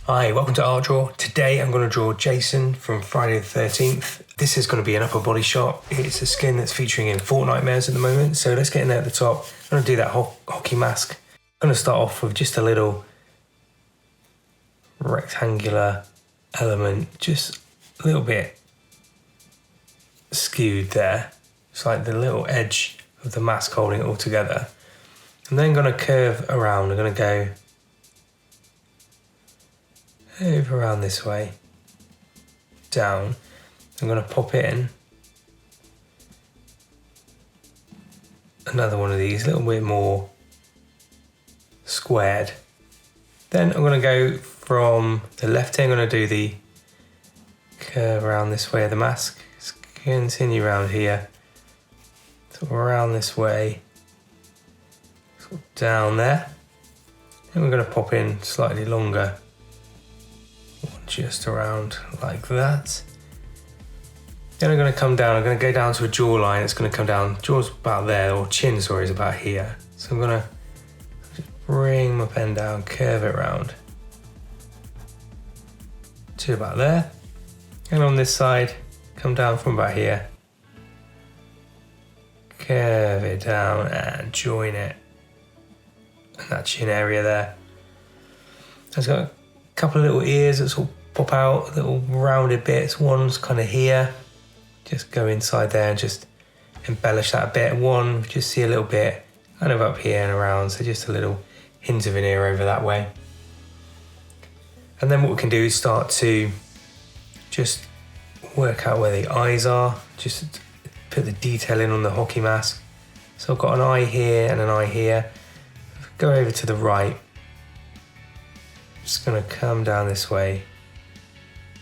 Hi, welcome to Art Draw. Today I'm going to draw Jason from Friday the 13th. This is going to be an upper body shot. It's a skin that's featuring in Fortnitemares at the moment, so let's get in there at the top. I'm going to do that hockey mask. I'm going to start off with just a little rectangular element, just a little bit skewed there. It's like the little edge of the mask holding it all together. I'm then going to curve around. I'm going to go over around this way, down. I'm going to pop in another one of these, a little bit more squared. Then I'm going to go from the left here, I'm going to do the curve around this way of the mask. Just continue around here, sort of around this way, sort of down there. Then we're going to pop in slightly longer, just around like that. Then I'm going to come down, I'm going to go down to a jawline. It's going to come down, jaw's about there, or chin, sorry, is about here. So I'm going to just bring my pen down, curve it around to about there. And on this side, come down from about here, curve it down and join it. And that chin area there. It's got a couple of little ears that sort of pop out, little rounded bits. One's kind of here. Just go inside there and just embellish that a bit. One, just see a little bit kind of up here and around, so just a little hint of an ear over that way. And then what we can do is start to just work out where the eyes are, just put the detail in on the hockey mask. So I've got an eye here and an eye here. Go over to the right. Just going to come down this way,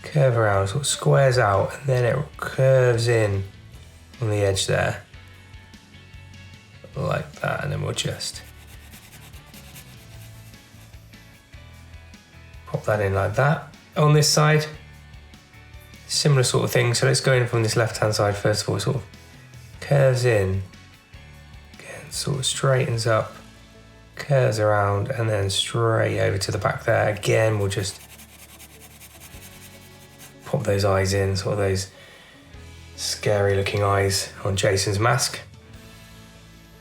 curve around, sort of squares out, and then it curves in on the edge there, like that, and then we'll just pop that in like that. On this side, similar sort of thing, so let's go in from this left-hand side first of all. It sort of curves in, again, sort of straightens up, curves around, and then straight over to the back there. Again, we'll just pop those eyes in, sort of those scary looking eyes on Jason's mask.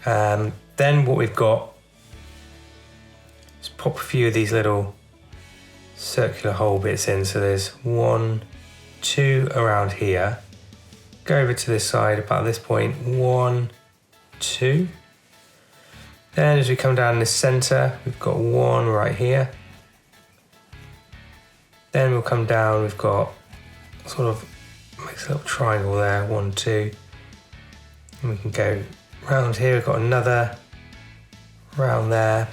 Then what we've got is pop a few of these little circular hole bits in. So there's 1, 2 around here. Go over to this side about this point, 1, 2. Then as we come down the centre, we've got 1 right here. Then we'll come down, we've got sort of, makes a little triangle there, 1, 2. And we can go round here, we've got another round there.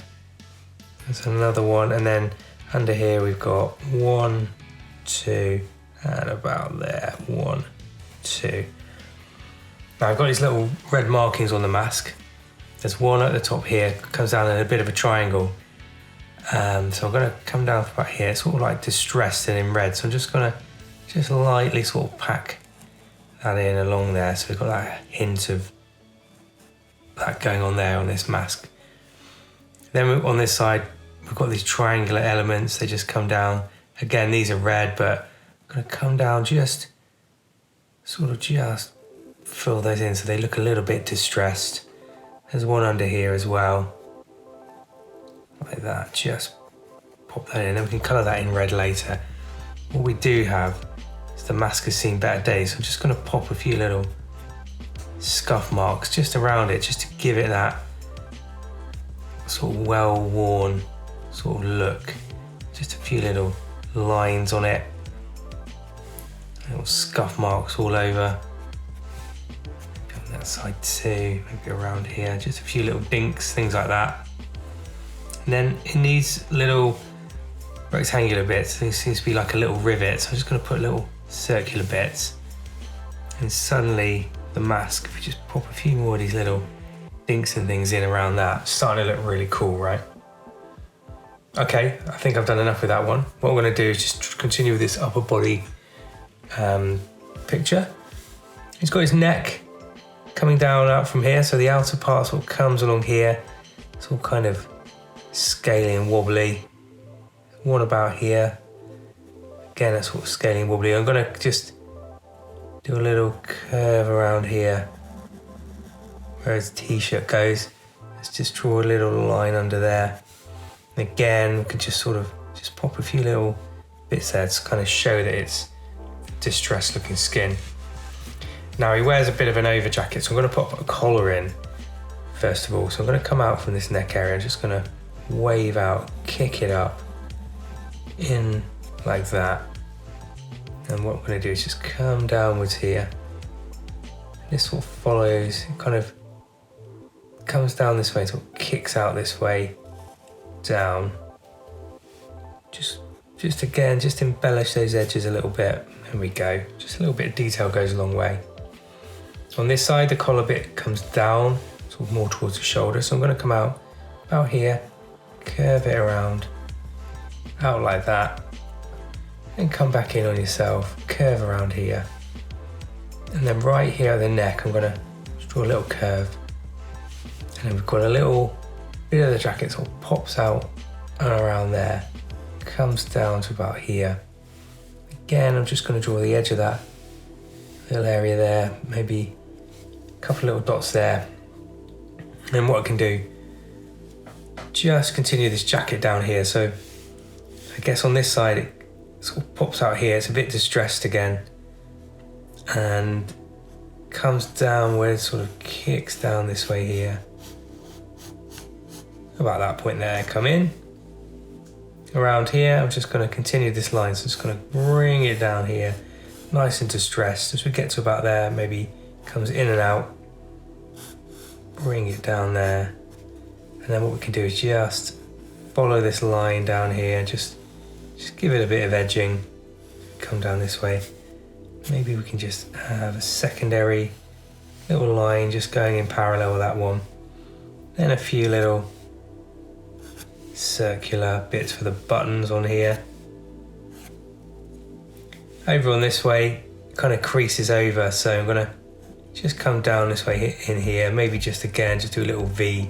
There's another one, and then under here we've got 1, 2, and about there, 1, 2. Now I've got these little red markings on the mask. There's one at the top here, comes down in a bit of a triangle. So I'm going to come down from about here, sort of like distressed and in red. So I'm just going to just lightly sort of pack that in along there. So we've got that hint of that going on there on this mask. Then on this side, we've got these triangular elements. They just come down. Again, these are red, but I'm going to come down just fill those in so they look a little bit distressed. There's one under here as well, like that, just pop that in, and we can colour that in red later. What we do have is the mask has seen better days, so I'm just going to pop a few little scuff marks just around it, just to give it that sort of well-worn sort of look. Just a few little lines on it, little scuff marks all over. That side too, maybe around here, just a few little dinks, things like that. And then in these little rectangular bits, there seems to be like a little rivet, so I'm just going to put little circular bits. And suddenly the mask, if we just pop a few more of these little dinks and things in around that, it's starting to look really cool, right? Okay, I think I've done enough with that one. What I'm going to do is just continue with this upper body picture. He's got his neck coming down out from here, so the outer part sort of comes along here. It's all kind of scaly and wobbly. One about here, Again, that's sort of scaling wobbly. I'm gonna just do a little curve around here where his t-shirt goes. Let's just draw a little line under there. And again, we could just sort of just pop a few little bits there to kind of show that it's distressed looking skin. Now he wears a bit of an over jacket, so I'm going to pop a collar in first of all. So I'm going to come out from this neck area, I'm just going to wave out, kick it up in like that. And what I'm going to do is just come downwards here. This sort of follows, it kind of comes down this way, sort of kicks out this way, down. Just again, just embellish those edges a little bit. There we go. Just a little bit of detail goes a long way. On this side, the collar bit comes down, sort of more towards the shoulder. So I'm going to come out about here, curve it around, out like that, and come back in on yourself, curve around here. And then right here at the neck, I'm going to draw a little curve. And then we've got a little bit of the jacket sort of pops out and around there, comes down to about here. Again, I'm just going to draw the edge of that little area there, maybe a couple little dots there. And then what I can do, just continue this jacket down here. So I guess on this side, it sort of pops out here. It's a bit distressed again. And comes down where it sort of kicks down this way here. About that point there, come in. Around here, I'm just going to continue this line, so I'm just going to bring it down here, nice and distressed. As we get to about there, maybe comes in and out, bring it down there, and then what we can do is just follow this line down here, just give it a bit of edging, come down this way. Maybe we can just have a secondary little line just going in parallel with that one, then a few little circular bits for the buttons on here. Over on this way, kind of creases over, so I'm gonna just come down this way in here, maybe just again, just do a little V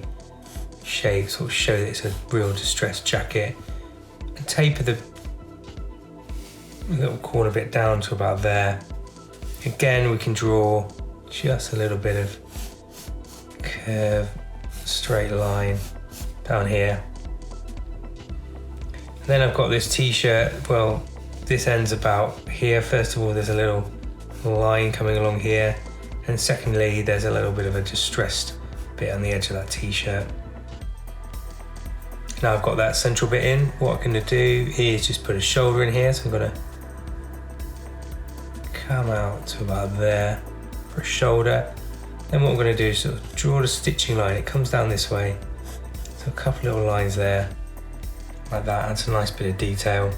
shape, sort of show that it's a real distressed jacket, and taper the little corner bit down to about there. Again, we can draw just a little bit of curve, straight line down here. Then I've got this t-shirt, well, this ends about here. First of all, there's a little line coming along here. And secondly, there's a little bit of a distressed bit on the edge of that t-shirt. Now I've got that central bit in. What I'm gonna do is just put a shoulder in here. So I'm gonna come out to about there for a shoulder. Then what I'm gonna do is sort of draw the stitching line. It comes down this way. So a couple little lines there. Like that, adds a nice bit of detail.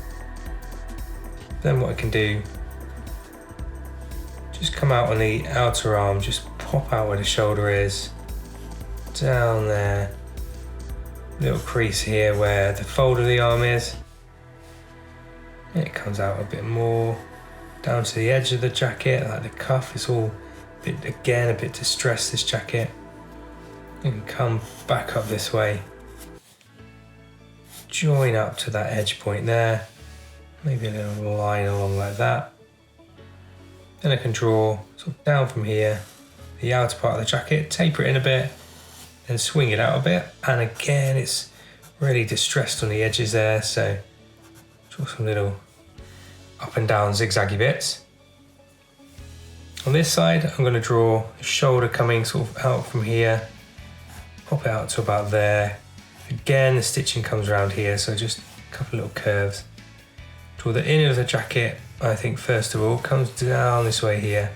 Then what I can do, just come out on the outer arm, just pop out where the shoulder is, down there, little crease here where the fold of the arm is. It comes out a bit more, down to the edge of the jacket, like the cuff, it's all a bit distressed, this jacket. You can come back up this way. Join up to that edge point there, maybe a little line along like that. Then I can draw sort of down from here, the outer part of the jacket, taper it in a bit, then swing it out a bit. And again, it's really distressed on the edges there, so draw some little up and down zigzaggy bits. On this side, I'm going to draw a shoulder coming sort of out from here, pop it out to about there. Again, the stitching comes around here, so just a couple little curves. Draw the inner of the jacket, I think first of all, comes down this way here,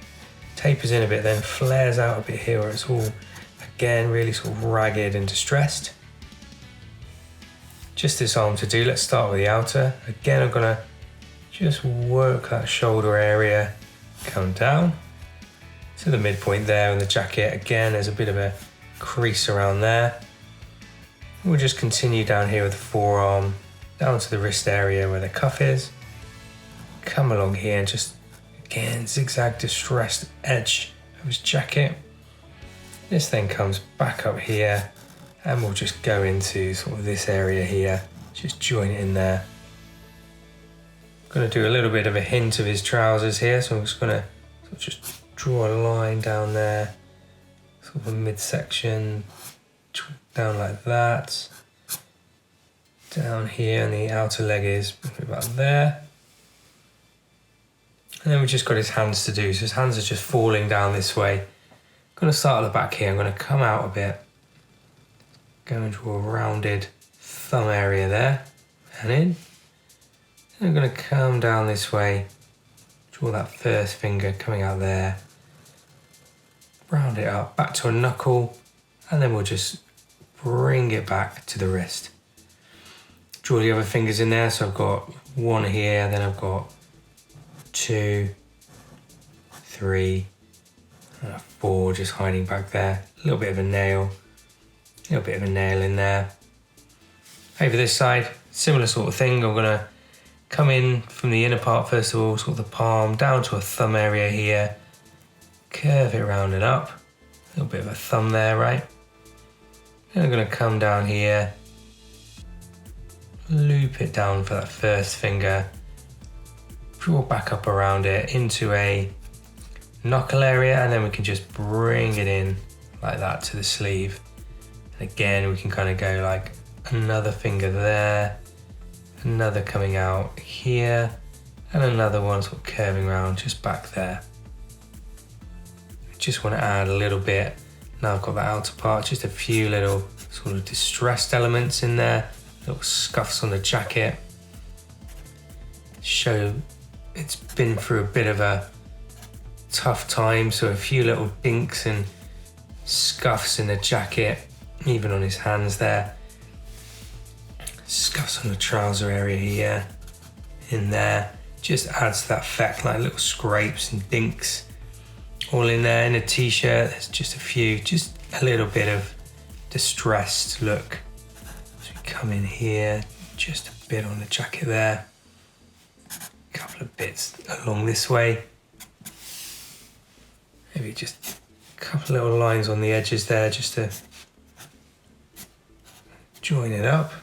tapers in a bit, then flares out a bit here where it's all, again, really sort of ragged and distressed. Just this arm to do, let's start with the outer. Again, I'm gonna just work that shoulder area, come down to the midpoint there in the jacket. Again, there's a bit of a crease around there. We'll just continue down here with the forearm, down to the wrist area where the cuff is. Come along here and just, again, zigzag distressed edge of his jacket. This then comes back up here and we'll just go into sort of this area here. Just join it in there. going to do a little bit of a hint of his trousers here, so I'm just going to just draw a line down there, sort of a midsection, down like that. Down here, and the outer leg is about there. And then we've just got his hands to do, so his hands are just falling down this way. I'm going to start at the back here, I'm going to come out a bit, go and draw a rounded thumb area there, and in. And I'm going to come down this way, draw that first finger coming out there, round it up, back to a knuckle, and then we'll just bring it back to the wrist. Draw the other fingers in there, so I've got one here, then I've got 2, 3, and 4 just hiding back there. A little bit of a nail in there. Over this side, similar sort of thing. I'm gonna come in from the inner part first of all, sort of the palm, down to a thumb area here. Curve it round and up. A little bit of a thumb there, right? Then I'm gonna come down here, loop it down for that first finger, draw back up around it into a knuckle area, and then we can just bring it in like that to the sleeve. And again, we can kind of go like another finger there, another coming out here, and another one sort of curving around just back there. Just want to add a little bit, now I've got the outer part, just a few little sort of distressed elements in there, little scuffs on the jacket. Show it's been through a bit of a tough time, so a few little dinks and scuffs in the jacket, even on his hands there. Scuffs on the trouser area here, in there. Just adds to that effect, like little scrapes and dinks all in there. In a t-shirt, there's just a few, just a little bit of distressed look. So we come in here, just a bit on the jacket there. A couple of bits along this way. Maybe just a couple of little lines on the edges there, just to join it up.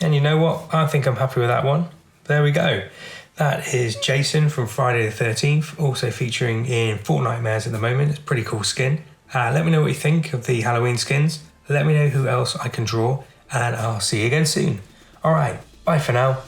And you know what? I think I'm happy with that one. There we go. That is Jason from Friday the 13th, also featuring in Fortnitemares at the moment. It's a pretty cool skin. Let me know what you think of the Halloween skins. Let me know who else I can draw, and I'll see you again soon. All right, bye for now.